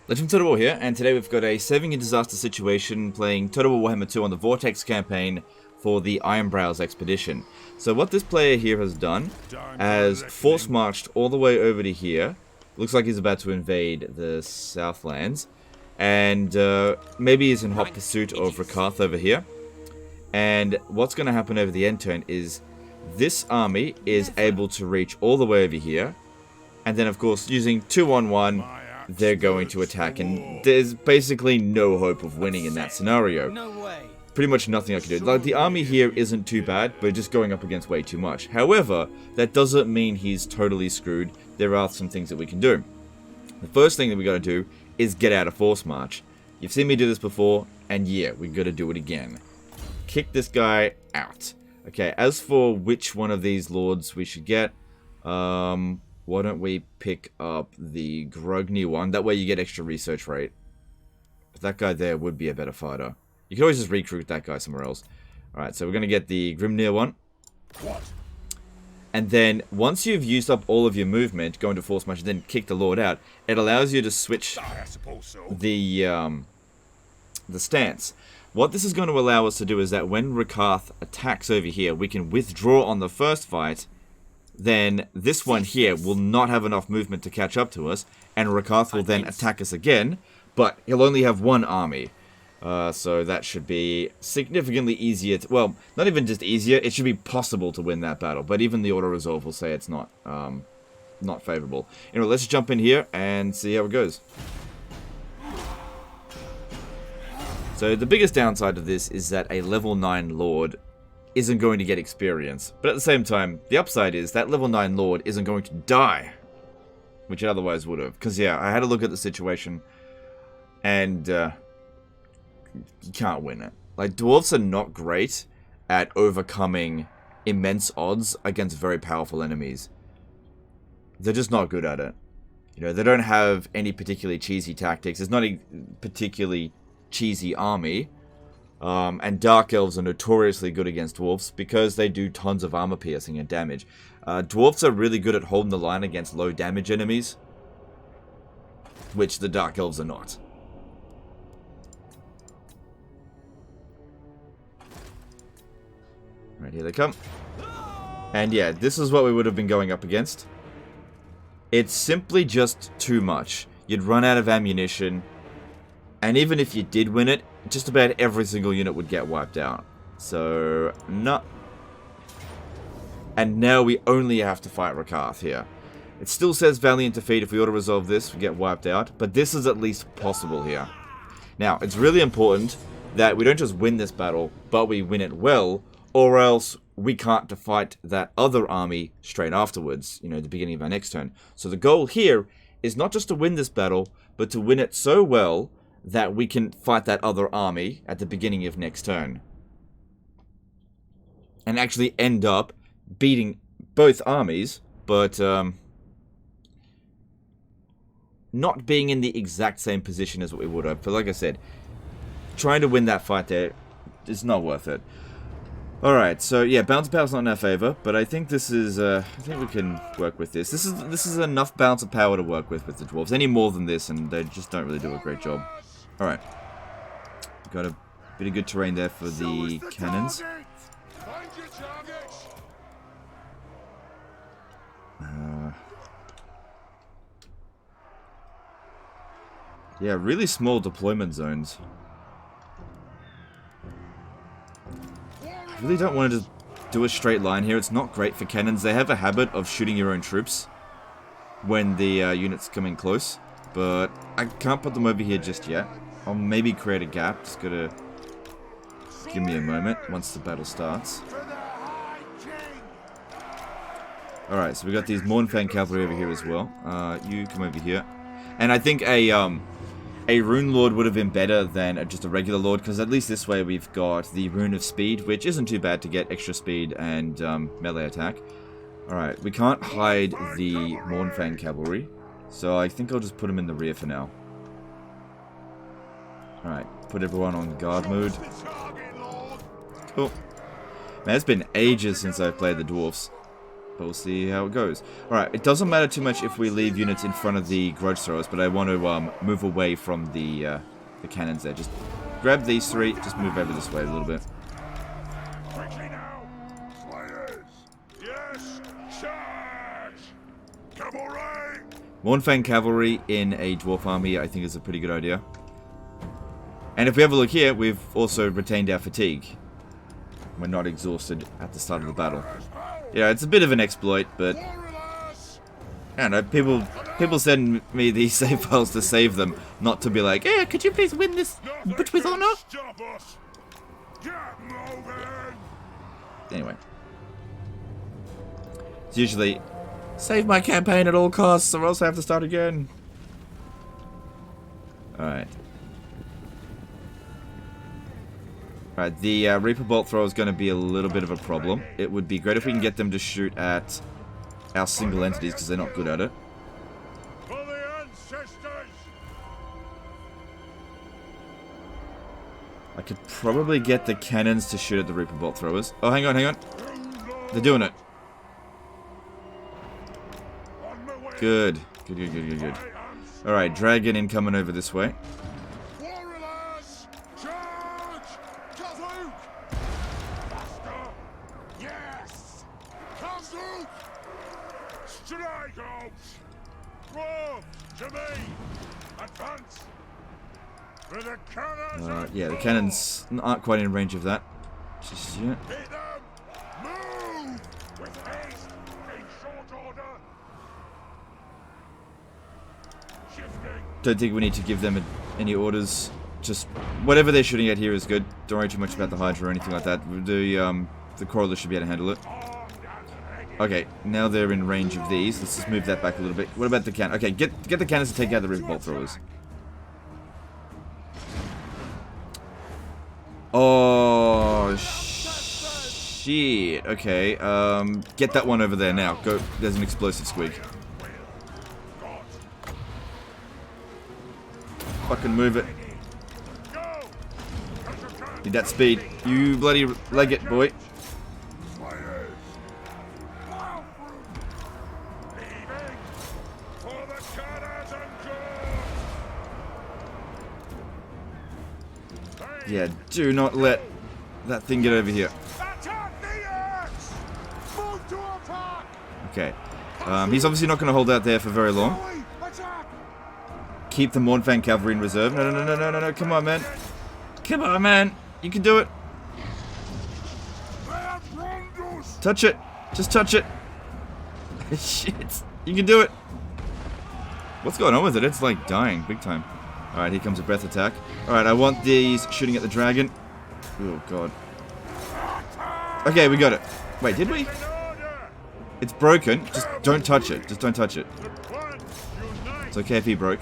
Legend Total War here, and today we've got a saving in disaster situation playing Total War Warhammer 2 on the Vortex campaign for the Ironbrows expedition. So what this player here has done, has force marched all the way over to here. Looks like he's about to invade the Southlands, and maybe he's in hot pursuit of Rakath over here. And what's going to happen over the end turn is this army is able to reach all the way over here, and then of course using 2-on-1 they're going to attack, and there's basically no hope of winning in that scenario. Pretty much nothing I can do. Like, the army here isn't too bad, but just going up against way too much. However, that doesn't mean he's totally screwed. There are some things that we can do. The first thing that we got to do is get out of force march. You've seen me do this before, and yeah, we got to do it again. Kick this guy out. Okay, as for which one of these lords we should get, why don't we pick up the Grogny one? That way you get extra research rate. But that guy there would be a better fighter. You can always just recruit that guy somewhere else. Alright, so we're going to get the Grimnir one. And then, once you've used up all of your movement, go into force march and then kick the Lord out, it allows you to switch the stance. What this is going to allow us to do is that when Rakath attacks over here, we can withdraw on the first fight. Then this one here will not have enough movement to catch up to us, and Rakath will then attack us again, but he'll only have one army. So that should be significantly easier to, well, not even just easier, it should be possible to win that battle, but even the auto-resolve will say it's not, not favorable. Anyway, let's jump in here and see how it goes. So the biggest downside of this is that a level 9 Lord isn't going to get experience. But at the same time, the upside is that level 9 Lord isn't going to die, which it otherwise would have. Because, yeah, I had a look at the situation, and you can't win it. Like, dwarves are not great at overcoming immense odds against very powerful enemies. They're just not good at it. You know, they don't have any particularly cheesy tactics. It's not a particularly cheesy army. And Dark Elves are notoriously good against Dwarves because they do tons of armor piercing and damage. Dwarves are really good at holding the line against low damage enemies, which the Dark Elves are not. Right, here they come. And yeah, this is what we would have been going up against. It's simply just too much. You'd run out of ammunition, and even if you did win it, just about every single unit would get wiped out. So, no. And now we only have to fight Rakath here. It still says Valiant defeat. If we auto-resolve this, we get wiped out. But this is at least possible here. Now, it's really important that we don't just win this battle, but we win it well, or else we can't fight that other army straight afterwards, you know, the beginning of our next turn. So the goal here is not just to win this battle, but to win it so well that we can fight that other army at the beginning of next turn. And actually end up beating both armies, but not being in the exact same position as what we would have. But like I said, trying to win that fight there is not worth it. Alright, so yeah, bounce power's not in our favor, but I think this is, I think we can work with this. This is enough bounce of power to work with the dwarves. Any more than this, and they just don't really do a great job. Alright. Got a bit of good terrain there for the cannons. Yeah, really small deployment zones. I really don't want to just do a straight line here. It's not great for cannons. They have a habit of shooting your own troops when the units come in close. But I can't put them over here just yet. I'll maybe create a gap. Just gotta give me a moment once the battle starts. Alright, so we got these Mournfang cavalry over here as well. You come over here. And I think a Rune Lord would have been better than just a regular Lord, because at least this way we've got the Rune of Speed, which isn't too bad to get extra speed and melee attack. Alright, we can't hide the Mournfang cavalry, so I think I'll just put them in the rear for now. Alright, put everyone on guard mode. Cool. Man, it's been ages since I've played the Dwarfs. but we'll see how it goes. Alright, it doesn't matter too much if we leave units in front of the grudge throwers, but I want to move away from the cannons there. Just grab these three, just move over this way a little bit. Quickly now! Players! Yes! Charge! Cavalry! Mornfang cavalry in a dwarf army, I think, is a pretty good idea. And if we have a look here, we've also retained our fatigue. We're not exhausted at the start of the battle. Yeah, it's a bit of an exploit, but I don't know, people send me these save files to save them, not to be like, yeah, could you please win this, but with honor? Anyway. It's usually, save my campaign at all costs, or else I have to start again. Alright. Alright, the Reaper Bolt thrower is going to be a little bit of a problem. It would be great if we can get them to shoot at our single entities, because they're not good at it. For the ancestors! I could probably get the cannons to shoot at the Reaper Bolt throwers. Oh, hang on, hang on. They're doing it. Good. Good, good, good, good, good. Alright, dragon incoming over this way. Yeah, the cannons aren't quite in range of that. Just yet. Don't think we need to give them any orders. Just whatever they're shooting at here is good. Don't worry too much about the Hydra or anything like that. The Crawler should be able to handle it. Okay, now they're in range of these. Let's just move that back a little bit. What about the cannon? Okay, get the cannons to take out the Reaper Bolt throwers. Oh shit. Okay, get that one over there now. Go. There's an explosive squig. Fucking move it. Need that speed. You bloody leg it, boy. Yeah, do not let that thing get over here. Okay. He's obviously not going to hold out there for very long. Keep the Mornfang cavalry in reserve. No, no, no, no, no, no, no. Come on, man. Come on, man. You can do it. Touch it. Just touch it. Shit. You can do it. What's going on with it? It's like dying big time. Alright, here comes a breath attack. Alright, I want these shooting at the dragon. Oh, God. Okay, we got it. Wait, did we? It's broken. Just don't touch it. Just don't touch it. It's okay if he broke.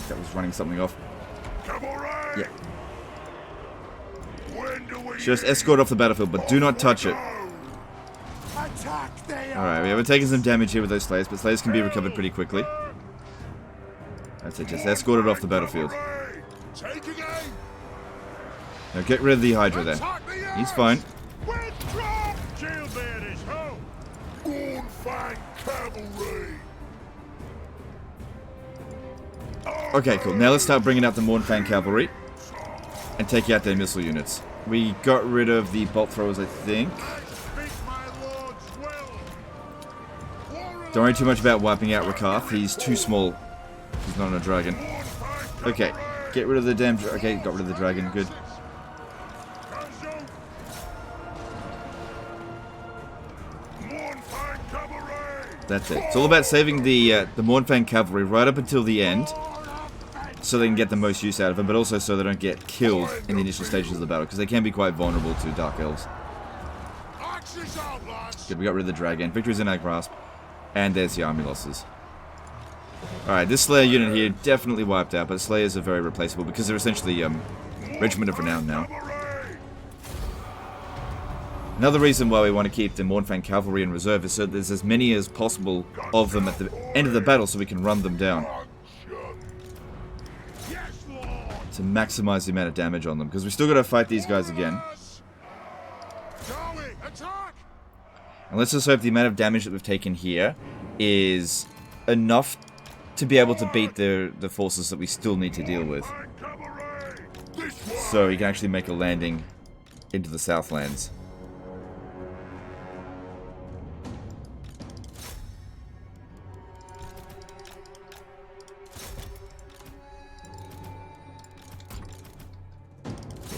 That was running something off. Yeah. Just escort off the battlefield, but do not touch it. Alright, we're taking some damage here with those Slayers, but Slayers can be recovered pretty quickly. That's it, just escort it off the battlefield. Now get rid of the Hydra there. He's fine. Okay, cool. Now let's start bringing out the Mornfang cavalry and take out their missile units. We got rid of the bolt throwers, I think. Don't worry too much about wiping out Rakath. He's too small. He's not on a dragon. Okay, get rid of the damn... Okay, got rid of the dragon. Good. That's it. It's all about saving the Mornfang cavalry right up until the end, so they can get the most use out of them, but also so they don't get killed in the initial stages of the battle, because they can be quite vulnerable to Dark Elves. Good, we got rid of the dragon. Victory's in our grasp. And there's the army losses. Alright, this Slayer unit here definitely wiped out, but Slayers are very replaceable because they're essentially Regiment of Renown now. Another reason why we want to keep the Mornfang cavalry in reserve is so there's as many as possible of them at the end of the battle so we can run them down. to maximize the amount of damage on them, because we still got to fight these guys again. Charlie, attack! And let's just hope the amount of damage that we've taken here is enough to be able to beat the forces that we still need to deal with. So he can actually make a landing into the Southlands.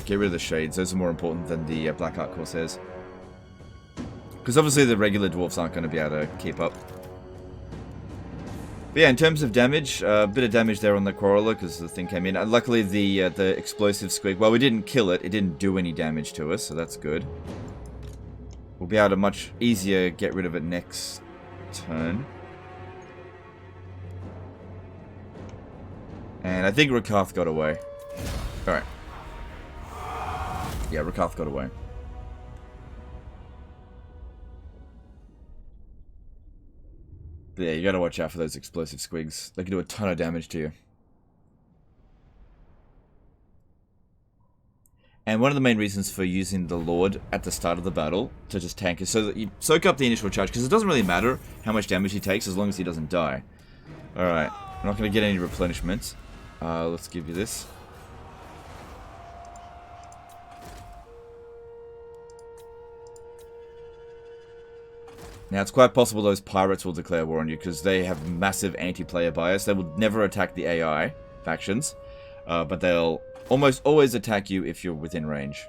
Get rid of the shades. Those are more important than the Black Ark Corsairs. Because obviously the regular dwarves aren't going to be able to keep up. But yeah, in terms of damage, a bit of damage there on the Quarreler because the thing came in. Luckily the explosive squig, well, we didn't kill it. It didn't do any damage to us, so that's good. We'll be able to much easier get rid of it next turn. And I think Rakarth got away. Alright. Yeah, Rakarth got away. But yeah, you gotta watch out for those explosive squigs. They can do a ton of damage to you. And one of the main reasons for using the Lord at the start of the battle to just tank is so that you soak up the initial charge, because it doesn't really matter how much damage he takes as long as he doesn't die. Alright, I'm not gonna get any replenishment. Let's give you this. Now, it's quite possible those pirates will declare war on you, because they have massive anti-player bias. They will never attack the AI factions, but they'll almost always attack you if you're within range.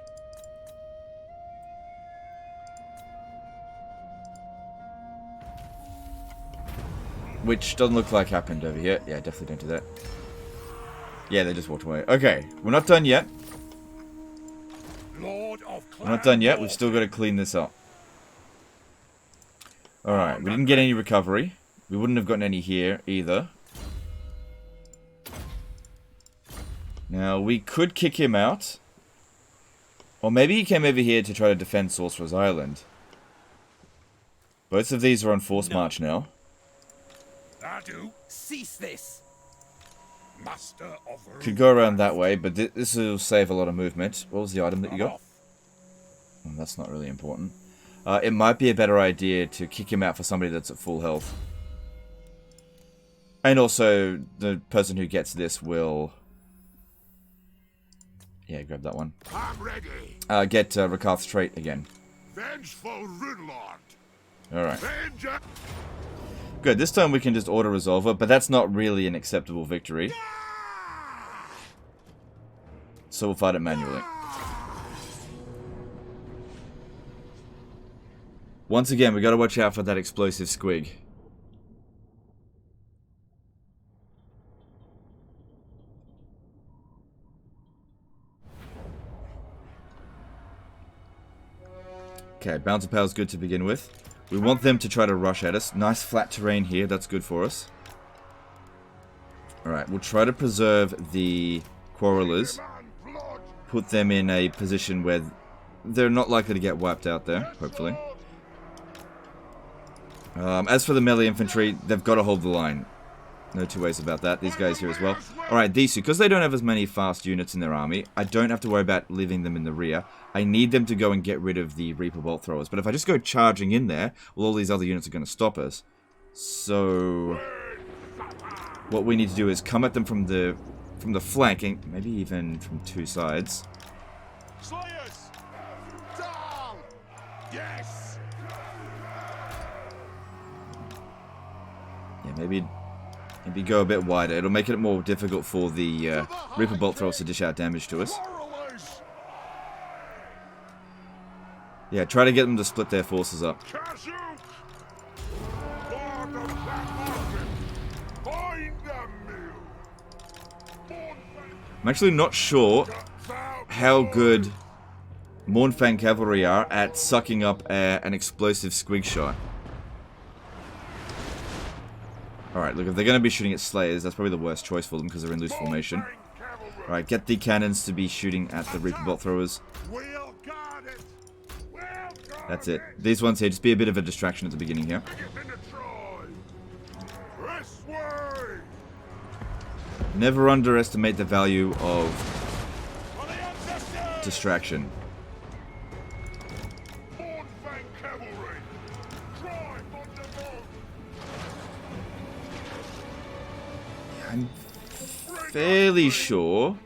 Which doesn't look like happened over here. Yeah, definitely don't do that. Yeah, they just walked away. Okay, we're not done yet. We're not done yet. We've still got to clean this up. Alright, we didn't get any recovery. We wouldn't have gotten any here either. Now, we could kick him out. Or maybe he came over here to try to defend Sorcerer's Island. Both of these are on forced march now. Cease this. Master of Could go around that way, but this will save a lot of movement. What was the item that you got? Oh, that's not really important. It might be a better idea to kick him out for somebody that's at full health. And also, the person who gets this will... Yeah, grab that one. I'm ready. Get Rakarth's trait again. Vengeful Runelord. Alright. Good, this time we can just auto-resolve it, but that's not really an acceptable victory. So we'll fight it manually. Once again, we got to watch out for that explosive squig. Okay, Bouncer Power's good to begin with. We want them to try to rush at us. Nice flat terrain here, that's good for us. Alright, we'll try to preserve the Quarrelers. Put them in a position where they're not likely to get wiped out there, hopefully. As for the melee infantry, they've got to hold the line. No two ways about that. These guys here as well. Alright, these two, because they don't have as many fast units in their army, I don't have to worry about leaving them in the rear. I need them to go and get rid of the Reaper Bolt Throwers. But if I just go charging in there, well, all these other units are going to stop us. So, what we need to do is come at them from the flank, and maybe even from two sides. Slayers! Down! Yes! Yeah, maybe go a bit wider. It'll make it more difficult for the Reaper Bolt Throwers to dish out damage to us. Yeah, try to get them to split their forces up. I'm actually not sure how good Mournfang Cavalry are at sucking up an explosive squig shot. Alright, look, if they're going to be shooting at Slayers, that's probably the worst choice for them because they're in loose formation. Alright, get the cannons to be shooting at the Reaper Bolt Throwers. That's it. These ones here, just be a bit of a distraction at the beginning here. Never underestimate the value of distraction. Mournfang cavalry! Drive on the move! I'm fairly sure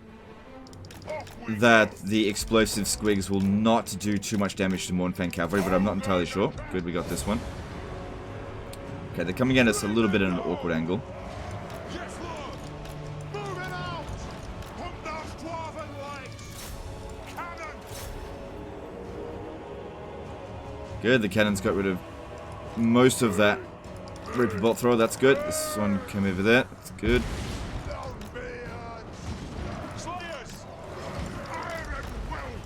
that the explosive squigs will not do too much damage to Mournfang cavalry, but I'm not entirely sure. Good, we got this one. Okay, they're coming at us a little bit at an awkward angle. Yes, Lord! Move it out! Put those dwarven legs! Cannon! Good, the cannons got rid of most of that Reaper Bolt thrower. That's good. This one came over there. That's good. Longbeards! Slayers! Iron will!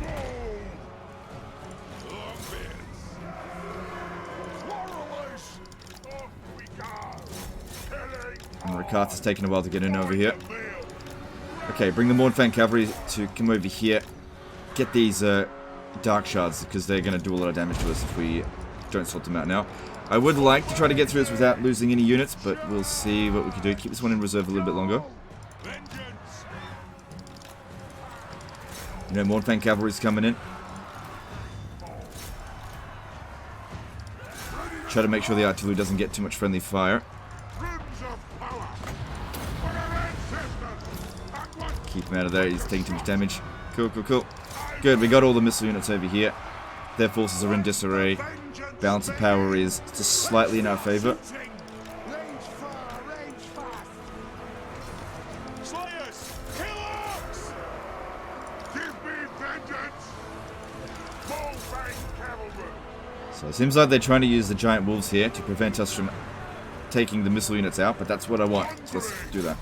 Boom! Longbeards! Quarrelers! Off we go! Killing! And Rakatha's taking a while to get in over here. the meal! Okay, bring the Mournfang cavalry to come over here. Get these Dark Shards, because they're going to do a lot of damage to us if we don't sort them out now. I would like to try to get through this without losing any units, but we'll see what we can do. Keep this one in reserve a little bit longer. Vengeance! You know, Mournfang cavalry's coming in. Try to make sure the artillery doesn't get too much friendly fire. Rims of power! For our ancestors! And what Keep him out of there, he's taking too much damage. Cool, cool, cool. Good, we got all the missile units over here. Their forces are in disarray. Balance of power is just slightly in our favor. range far, range fast! Slayers! Kill orcs! Give me vengeance! Mournfang cavalry! So it seems like they're trying to use the giant wolves here to prevent us from taking the missile units out, but that's what I want. So let's do that.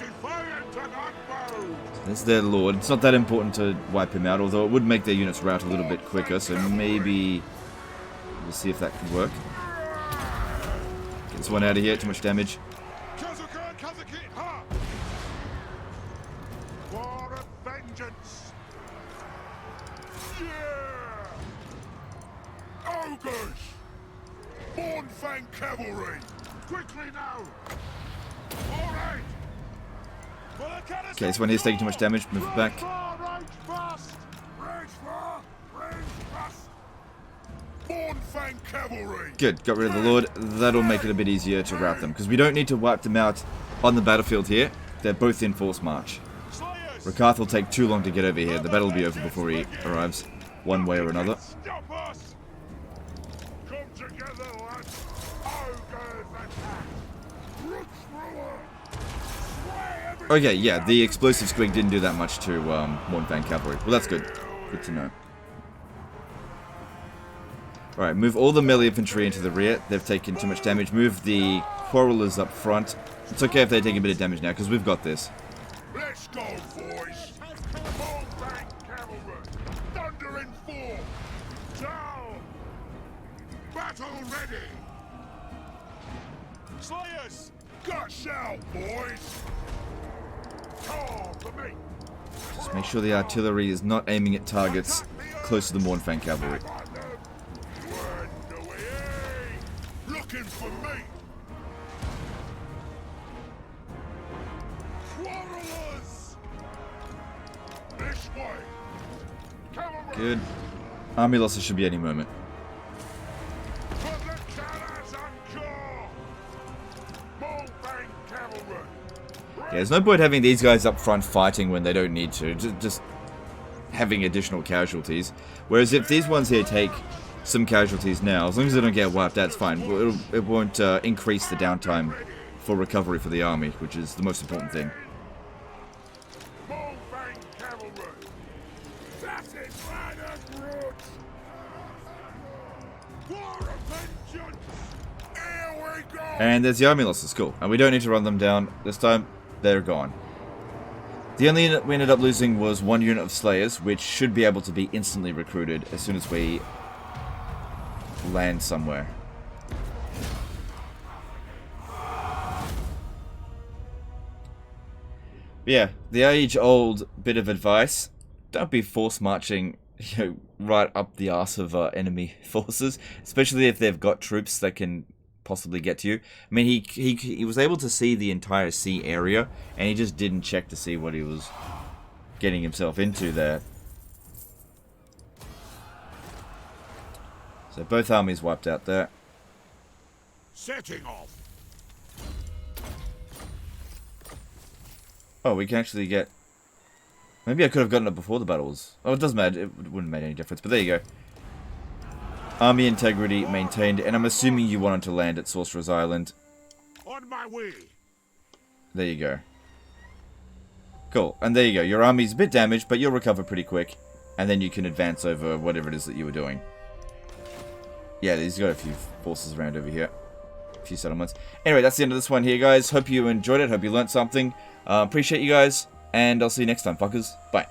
Defiant and unbowed! There's their lord. It's not that important to wipe him out, although it would make their units rout a little bit quicker, so maybe we'll see if that can work. Get this one out of here, too much damage. Kazuka and Kazuki! Ha! War of vengeance! Yeah! Ogres! Mournfang cavalry! Quickly now! Alright! Okay, this one here's taking too much damage. Move it back. Range fast! Range far! Range fast! Mournfang cavalry! Good, got rid of the lord. That'll make it a bit easier to rout them, because we don't need to wipe them out on the battlefield here. They're both in force march. Slayers! Rakarth will take too long to get over here. The battle will be over before he arrives, one way or another. Stop us! Come together, lads! Ogres attack! Root thrower! Okay, yeah, the explosive squig didn't do that much to Mournfang cavalry. Well, that's good. Good to know. Alright, move all the melee infantry into the rear. They've taken too much damage. Move the quarrelers up front. It's okay if they take a bit of damage now, because we've got this. Let's go, boys! Mournfang cavalry! Thunder in four! Down! Battle ready! Slayers! Gush out, boys! Call for me! Just make sure the artillery is not aiming at targets close to the Mournfang cavalry. Looking for me! Quarrelers! This way! Cavalry! Good. Army losses should be any moment. Put the cannons on jaw! Mournfang cavalry! Yeah, there's no point having these guys up front fighting when they don't need to. Just having additional casualties. Whereas if these ones here take some casualties now, as long as they don't get wiped, that's fine. It won't increase the downtime for recovery for the army, which is the most important thing. Mournfang cavalry! Satisfied roots! War of vengeance! Here we go! And there's the army losses, cool. And we don't need to run them down. This time, they're gone. The only unit we ended up losing was one unit of Slayers, which should be able to be instantly recruited as soon as we land somewhere. Yeah, the age-old bit of advice: don't be force marching, right up the arse of enemy forces, especially if they've got troops that can possibly get to you. I mean, he was able to see the entire sea area, and he just didn't check to see what he was getting himself into there. So both armies wiped out there. Setting off. Oh, we can actually get... Maybe I could have gotten it before the battles. Oh, it doesn't matter. It wouldn't have made any difference. But there you go. Army integrity maintained. And I'm assuming you wanted to land at Sorcerer's Island. On my way. There you go. Cool. And there you go. Your army's a bit damaged, but you'll recover pretty quick. And then you can advance over whatever it is that you were doing. Yeah, he's got a few forces around over here. A few settlements. Anyway, that's the end of this one here, guys. Hope you enjoyed it. Hope you learnt something. Appreciate you guys. And I'll see you next time, fuckers. Bye.